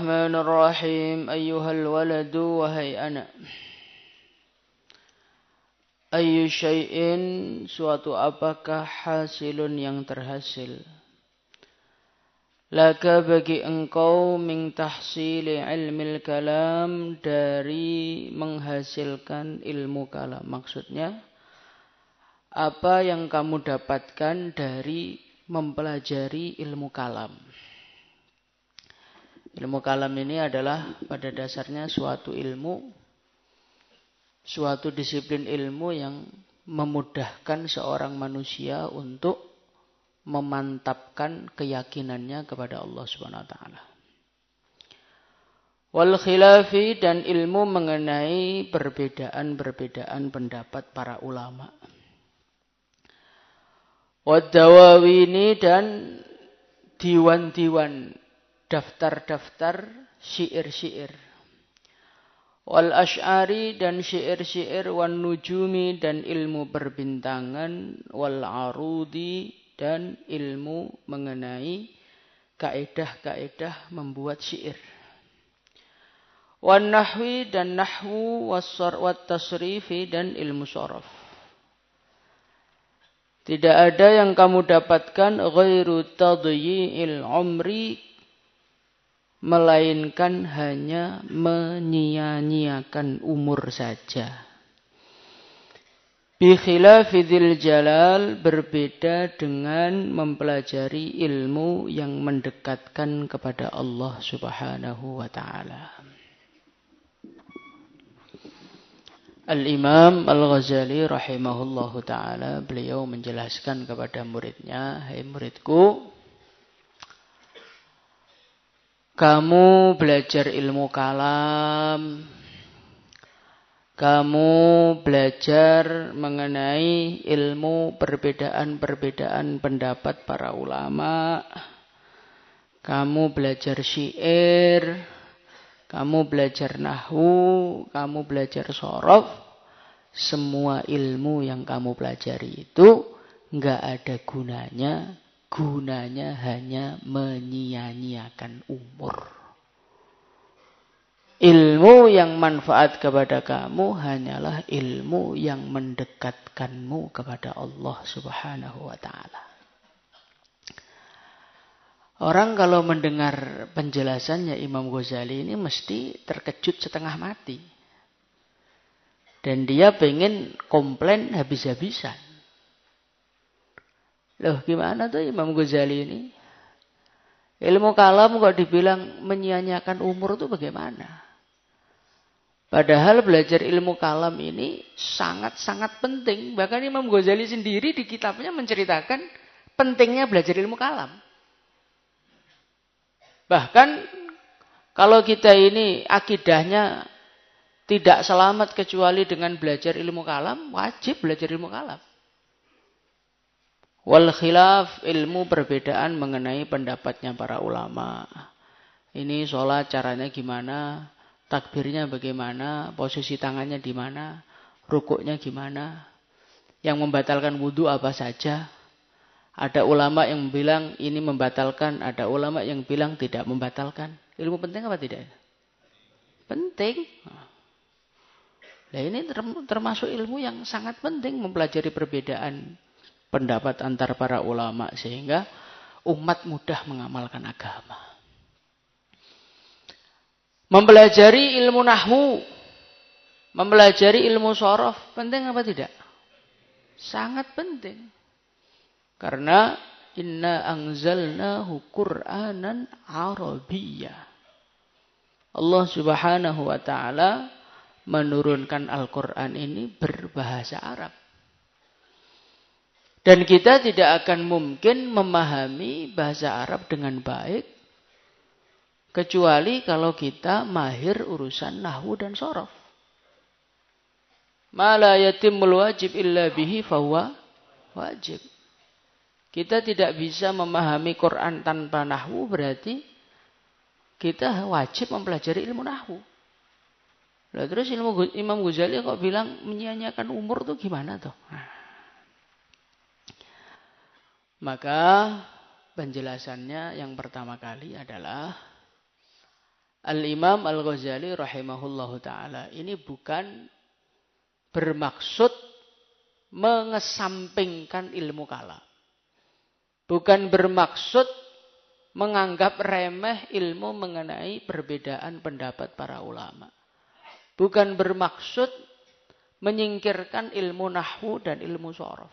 Bismillahirrahmanirrahim. Ayyuhal waladu wahai anak. Ayyu syai'in suatu apakah hasilun yang terhasil. Laka bagi engkau min tahsili ilmil kalam dari menghasilkan ilmu kalam. Maksudnya apa yang kamu dapatkan dari mempelajari ilmu kalam. Ilmu kalam ini adalah pada dasarnya suatu ilmu, suatu disiplin ilmu yang memudahkan seorang manusia untuk memantapkan keyakinannya kepada Allah Subhanahu wa taala. Wal khilafi dan ilmu mengenai perbedaan-perbedaan pendapat para ulama. Wad dawawini dan diwan-diwan, daftar-daftar syair-syair. Wal asy'ari dan syair-syair, wan nujumi dan ilmu perbintangan, wal arudi dan ilmu mengenai kaedah-kaedah membuat syair. Wan nahwi dan nahwu, wat tasrifi dan ilmu sharaf. Tidak ada yang kamu dapatkan ghairu tadyi'il umri, melainkan hanya menyia-nyiakan umur saja. Bi khilafi dzil jalal, berbeda dengan mempelajari ilmu yang mendekatkan kepada Allah Subhanahu wa taala. Al-Imam Al-Ghazali rahimahullahu taala, beliau menjelaskan kepada muridnya, "Hai muridku, kamu belajar ilmu kalam, kamu belajar mengenai ilmu perbedaan-perbedaan pendapat para ulama, kamu belajar syair, kamu belajar nahwu, kamu belajar sharaf, semua ilmu yang kamu pelajari itu enggak ada gunanya. Gunanya hanya menyia-nyiakan umur. Ilmu yang manfaat kepada kamu hanyalah ilmu yang mendekatkanmu kepada Allah Subhanahu wa taala." Orang kalau mendengar penjelasannya Imam Ghazali ini mesti terkejut setengah mati. Dan dia pengen komplain habis-habisan. Loh, gimana tuh Imam Ghazali ini? Ilmu kalam kok dibilang menyia-nyiakan umur itu bagaimana? Padahal belajar ilmu kalam ini sangat-sangat penting. Bahkan Imam Ghazali sendiri di kitabnya menceritakan pentingnya belajar ilmu kalam. Bahkan kalau kita ini akidahnya tidak selamat kecuali dengan belajar ilmu kalam, wajib belajar ilmu kalam. Wal khilaf, ilmu perbedaan mengenai pendapatnya para ulama. Ini sholat caranya gimana, takbirnya bagaimana, posisi tangannya di mana, rukuknya gimana, yang membatalkan wudu apa saja. Ada ulama yang bilang ini membatalkan, ada ulama yang bilang tidak membatalkan. Ilmu penting apa tidak? Penting. Nah, ini termasuk ilmu yang sangat penting, mempelajari perbedaan pendapat antar para ulama sehingga umat mudah mengamalkan agama. Mempelajari ilmu nahwu, mempelajari ilmu sharaf, penting apa tidak? Sangat penting. Karena inna anzalnahu Qur'anan Arabiyya. Allah Subhanahu wa taala menurunkan Al-Qur'an ini berbahasa Arab. Dan kita tidak akan mungkin memahami bahasa Arab dengan baik kecuali kalau kita mahir urusan nahwu dan sharaf. Ma la yatimul wajib illa bihi fahuwa wajib. Kita tidak bisa memahami Quran tanpa nahwu, berarti kita wajib mempelajari ilmu nahwu. Nah, terus Imam Ghazali kok bilang menyia-nyiakan umur tuh gimana tuh? Maka penjelasannya yang pertama kali adalah Al-Imam Al-Ghazali rahimahullahu ta'ala ini bukan bermaksud mengesampingkan ilmu kalam. Bukan bermaksud menganggap remeh ilmu mengenai perbedaan pendapat para ulama. Bukan bermaksud menyingkirkan ilmu nahwu dan ilmu shorof.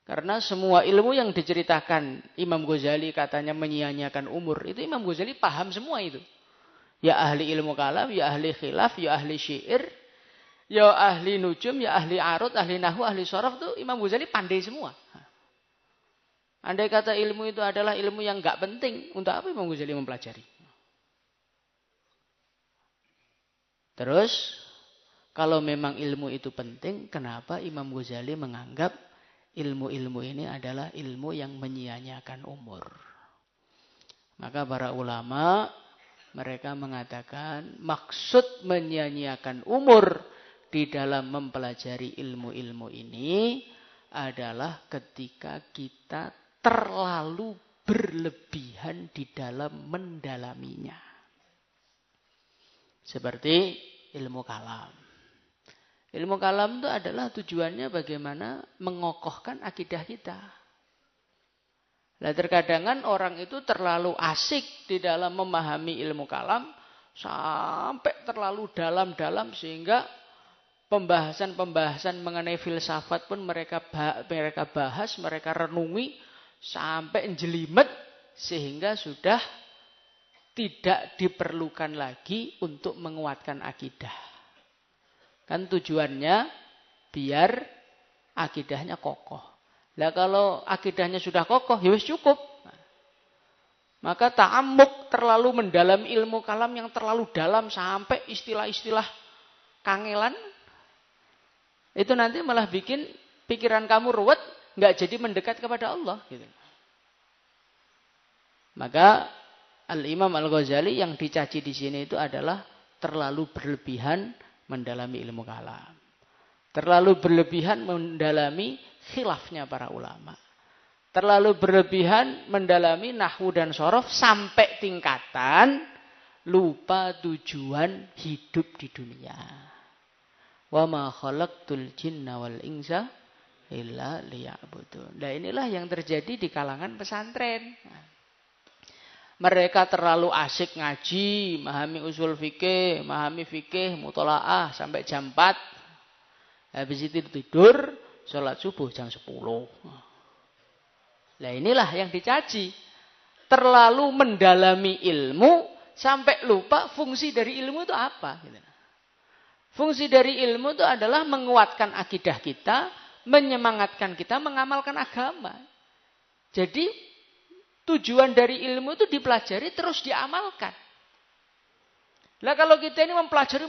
Karena semua ilmu yang diceritakan Imam Ghazali katanya menyia-nyiakan umur, itu Imam Ghazali paham semua itu. Ya ahli ilmu kalam, ya ahli khilaf, ya ahli syair, ya ahli nujum, ya ahli arud, ahli nahwu, ahli shorof, itu Imam Ghazali pandai semua. Andai kata ilmu itu adalah ilmu yang enggak penting, untuk apa Imam Ghazali mempelajari? Terus, kalau memang ilmu itu penting, kenapa Imam Ghazali menganggap ilmu-ilmu ini adalah ilmu yang menyia-nyiakan umur? Maka para ulama, mereka mengatakan maksud menyia-nyiakan umur di dalam mempelajari ilmu-ilmu ini adalah ketika kita terlalu berlebihan di dalam mendalaminya. Seperti ilmu kalam. Ilmu kalam itu adalah tujuannya bagaimana mengokohkan akidah kita. Nah, terkadang orang itu terlalu asik di dalam memahami ilmu kalam sampai terlalu dalam-dalam sehingga pembahasan-pembahasan mengenai filsafat pun mereka bahas, mereka renungi sampai jelimet sehingga sudah tidak diperlukan lagi untuk menguatkan akidah. Kan tujuannya biar akidahnya kokoh. Lah kalau akidahnya sudah kokoh, ya wis cukup. Maka ta'ammuk terlalu mendalam ilmu kalam yang terlalu dalam sampai istilah-istilah kangelan, itu nanti malah bikin pikiran kamu ruwet, nggak jadi mendekat kepada Allah. Gitu. Maka Al-Imam Al-Ghazali yang dicaci di sini itu adalah terlalu berlebihan mendalami ilmu kalam. Terlalu berlebihan mendalami khilafnya para ulama. Terlalu berlebihan mendalami nahwu dan shorof sampai tingkatan lupa tujuan hidup di dunia. Wa ma khalaqtul jinna wal insa illa liya'budun. Nah, inilah yang terjadi di kalangan pesantren. Mereka terlalu asik ngaji, memahami usul fikih, memahami fikih, mutolaah sampai jam 4. Habis itu tidur, sholat subuh jam 10. Nah, inilah yang dicaci. Terlalu mendalami ilmu sampai lupa fungsi dari ilmu itu apa. Fungsi dari ilmu itu adalah menguatkan akidah kita, menyemangatkan kita mengamalkan agama. Jadi tujuan dari ilmu itu dipelajari terus diamalkan. Lah kalau kita ini mempelajari,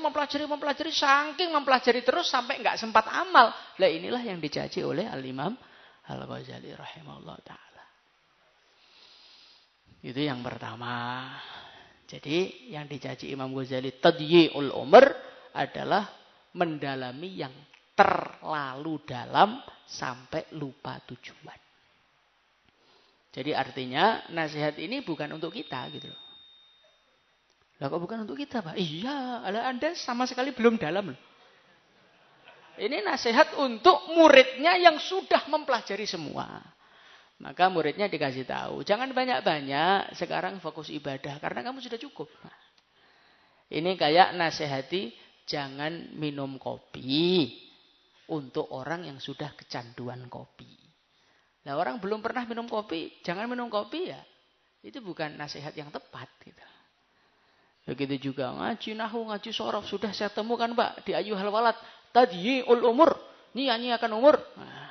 saking mempelajari terus sampai nggak sempat amal. Lah inilah yang dicaci oleh Al-Imam Al-Ghazali rahimahullah ta'ala. Itu yang pertama. Jadi yang dicaci Imam Ghazali tadyi'ul umur adalah mendalami yang terlalu dalam sampai lupa tujuan. Jadi artinya nasihat ini bukan untuk kita gitu loh. Lah kok bukan untuk kita, Pak? Iya, Anda sama sekali belum dalam loh. Ini nasihat untuk muridnya yang sudah mempelajari semua. Maka muridnya dikasih tahu, jangan banyak-banyak, sekarang fokus ibadah karena kamu sudah cukup. Nah, ini kayak nasihati jangan minum kopi untuk orang yang sudah kecanduan kopi. Nah, orang belum pernah minum kopi, jangan minum kopi ya. Itu bukan nasihat yang tepat gitu. Begitu juga ngaji nahwu, ngaji shorof sudah saya temukan, Pak, di ayyuhal walad tadyi'ul umur, nyanyiakan umur. Nah,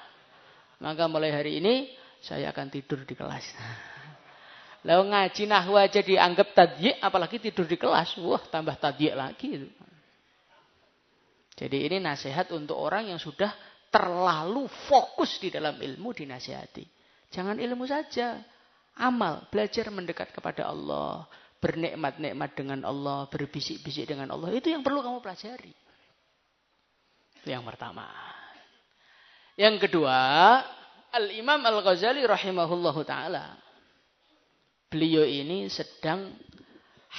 maka mulai hari ini saya akan tidur di kelas. Lalu ngaji nahwu aja dianggap tadyi', apalagi tidur di kelas. Wah, tambah tadyi' lagi. Jadi ini nasihat untuk orang yang sudah terlalu fokus di dalam ilmu dinasihati. Jangan ilmu saja. Amal, belajar mendekat kepada Allah. Bernikmat-nikmat dengan Allah. Berbisik-bisik dengan Allah. Itu yang perlu kamu pelajari. Itu yang pertama. Yang kedua, Al-Imam Al-Ghazali rahimahullahu ta'ala. Beliau ini sedang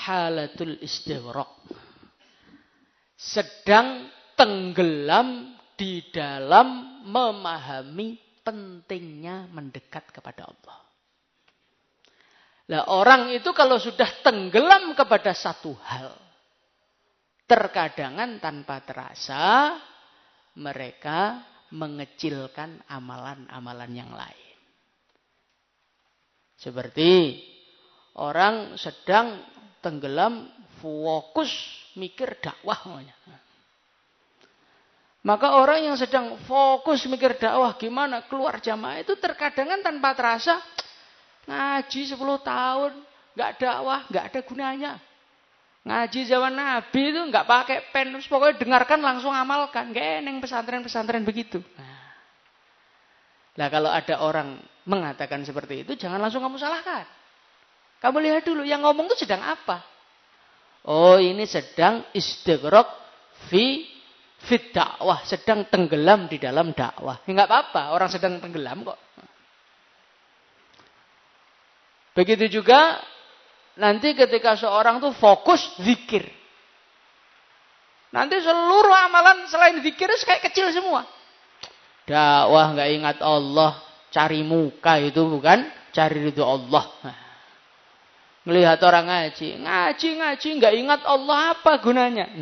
halatul istighraq. Sedang tenggelam di dalam memahami pentingnya mendekat kepada Allah. Lah orang itu kalau sudah tenggelam kepada satu hal, terkadangan tanpa terasa mereka mengecilkan amalan-amalan yang lain. Seperti orang sedang tenggelam fokus mikir dakwah namanya. Maka orang yang sedang fokus mikir dakwah gimana keluar jamaah itu terkadangan tanpa terasa ngaji 10 tahun nggak dakwah, nggak ada gunanya. Ngaji zaman Nabi itu nggak pakai pen, terus pokoknya dengarkan langsung amalkan. Kayak neng pesantren-pesantren begitu. Nah, kalau ada orang mengatakan seperti itu, jangan langsung kamu salahkan. Kamu lihat dulu yang ngomong itu sedang apa. Oh, ini sedang istighraq fi dakwah, sedang tenggelam di dalam dakwah. Ya, nggak apa-apa, orang sedang tenggelam kok. Begitu juga nanti ketika seorang tuh fokus zikir. Nanti seluruh amalan selain zikir kayak kecil semua. Dakwah nggak ingat Allah, cari muka itu bukan cari ridho Allah. Melihat orang ngaji nggak ingat Allah apa gunanya.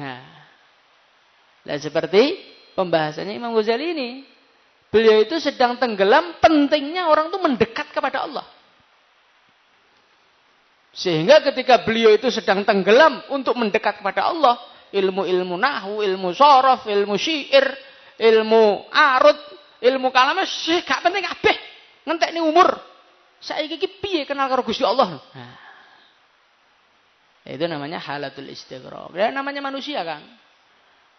Nah, seperti pembahasannya Imam Ghazali ini. Beliau itu sedang tenggelam pentingnya orang tuh mendekat kepada Allah. Sehingga ketika beliau itu sedang tenggelam untuk mendekat kepada Allah, ilmu-ilmu nahwu, ilmu sorof, ilmu syair, ilmu arut, ilmu kalam, gak penting kabeh. Ngentekne umur. Saiki iki piye kenal karo Gusti Allah? Nah, itu namanya halatul istighraq. Ya, namanya manusia, Kang.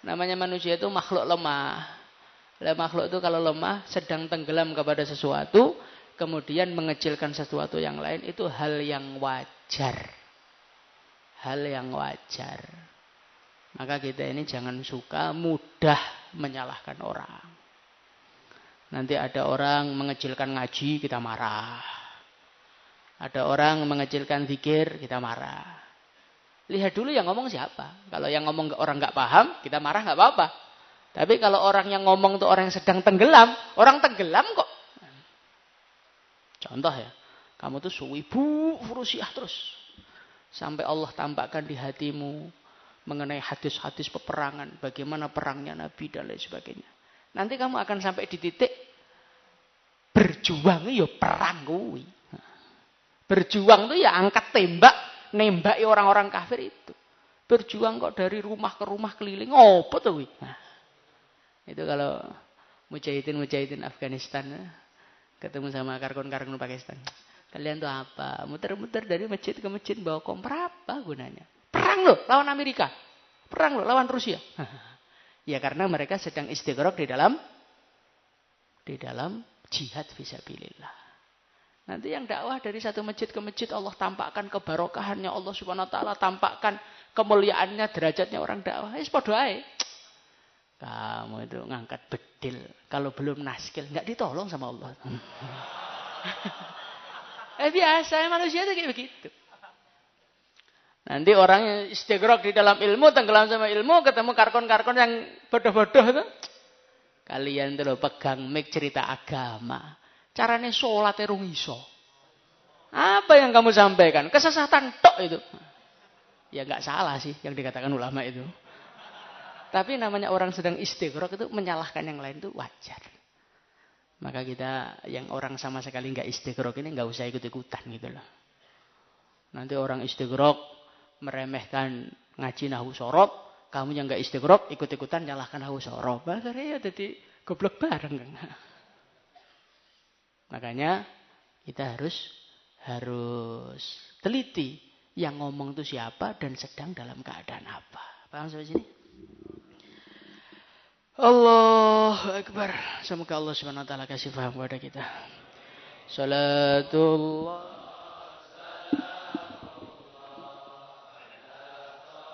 Namanya manusia itu makhluk lemah. Makhluk itu kalau lemah sedang tenggelam kepada sesuatu, kemudian mengecilkan sesuatu yang lain, itu hal yang wajar. Hal yang wajar. Maka kita ini jangan suka mudah menyalahkan orang. Nanti ada orang mengecilkan ngaji, kita marah. Ada orang mengecilkan zikir, kita marah. Lihat dulu yang ngomong siapa. Kalau yang ngomong orang nggak paham, kita marah nggak apa-apa. Tapi kalau orang yang ngomong itu orang yang sedang tenggelam, orang tenggelam kok. Contoh ya, kamu tuh suwibu furusiah terus. Sampai Allah tampakkan di hatimu mengenai hadis-hadis peperangan. Bagaimana perangnya Nabi dan lain sebagainya. Nanti kamu akan sampai di titik berjuang ya perang kuwi. Berjuang tuh ya angkat tembak, nembaki orang-orang kafir itu. Berjuang kok dari rumah ke rumah keliling. Apa tuh kuwi? Nah, itu kalau mujahidin Afghanistan ketemu sama karkun-karkun Pakistan. Kalian tuh apa? Muter-muter dari masjid ke masjid bawa kompor, apa gunanya? Perang loh lawan Amerika. Perang loh lawan Rusia. Ya karena mereka sedang istighraq di dalam jihad fisabilillah. Nanti yang dakwah dari satu masjid ke masjid Allah tampakkan kebarokahannya Allah Subhanahu wa taala, tampakkan kemuliaannya, derajatnya orang dakwah. Wis padha ae. Kamu itu ngangkat bedil kalau belum naskil nggak ditolong sama Allah. Biasa manusia itu kayak begitu. Nanti orang yang istighraq di dalam ilmu, tenggelam sama ilmu, ketemu karkon-karkon yang bodoh-bodoh itu. Kalian tuh pegang mic cerita agama. Caranya sholat rung iso. Apa yang kamu sampaikan? Kesesatan tok itu. Ya nggak salah sih yang dikatakan ulama itu. Tapi namanya orang sedang istighraq itu menyalahkan yang lain itu wajar. Maka kita yang orang sama sekali nggak istighraq ini nggak usah ikut-ikutan gitu loh. Nanti orang istighraq meremehkan ngaji nahwu sorob, kamu yang nggak istighraq ikut-ikutan nyalahkan nahwu sorob. Akhirnya ya jadi goblok bareng kan. Makanya kita harus teliti yang ngomong itu siapa dan sedang dalam keadaan apa. Paham sampai sini? Allahu Akbar. Semoga Allah Subhanahu wa taala kasih paham kepada kita. Salatullah